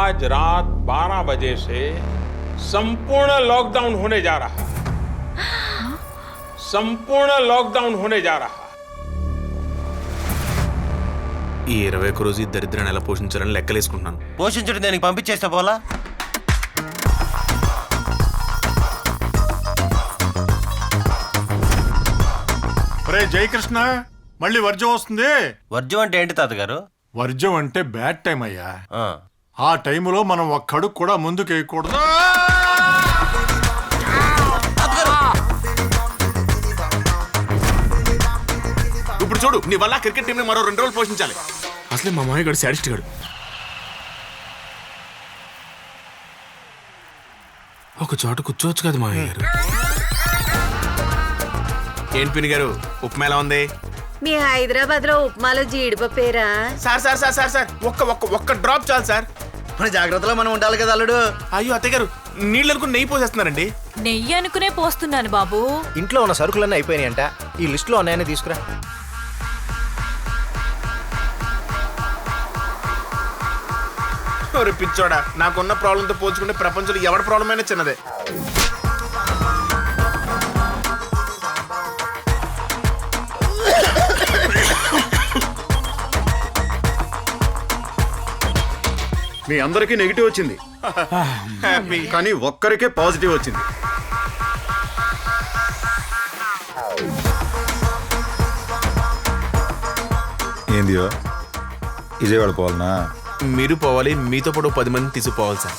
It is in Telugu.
आज रात 12 बजे से संपूर्ण लॉकडाउन होने जा रहा है। संपूर्ण लॉकडाउन होने जा रहा है। ఈ 21 రోజు ఈ దరిద్రాన్ని ఎలా పోషించాలని లెక్కలేసుకుంటున్నాను. పోషించడం దానికి పంపించేస్తా పోలా. రే జయకృష్ణ, మళ్ళీ వర్జం వస్తుంది. వర్జం అంటే ఏంటి తాతగారు? వర్జం అంటే బ్యాడ్ టైం అయ్యా. ఆ. ఆ టైంలో మనం ఒక్కడు కూడా ముందుకు వేయకూడదు. ఇప్పుడు చూడు, నీ వల్ల క్రికెట్ టీంని మరో 2 రోజులు పోషించాలి. అసలే మా మామయ్య గారు శాడిస్ట్ గాడు. ఒక చోట కూర్చోవచ్చు కదా మామయ్య గారు. ఏంటి పిన్ని గారు, ఉప్మా ఎలా ఉంది? మీ హైదరాబాద్ లో ఉప్మాలో జీడిపప్పేరా? Sir sir sir sir sir ఒక్క డ్రాప్ చాలు సార్. మన జాగ్రత్తలో మనం ఉండాలి కదా అల్లుడు. అయ్యో అత్తయ్య గారు, నీళ్ళు అనుకుని నెయ్యి పోసేస్తున్నారండి. నెయ్యి అనుకునే పోస్తున్నాను బాబు. ఇంట్లో ఉన్న సరుకులన్నీ అయిపోయినాయంట. ఈ లిస్టులో ఉన్నాయని తీసుకురా. ఒరే పిచ్చోడా, నాకున్న ప్రాబ్లంతో పోల్చుకుంటే ప్రపంచంలో ఎవరి ప్రాబ్లం అయినా చిన్నదే. మీ అందరికీ నెగిటివ్ వచ్చింది, హ్యాపీ. కానీ ఒక్కరికే పాజిటివ్ వచ్చింది. ఏందియో విజయవాడ పోవాలనా? మీరు పోవాలి, మీతో పాటు 10 మంది తీసుకుపోవాలి సార్.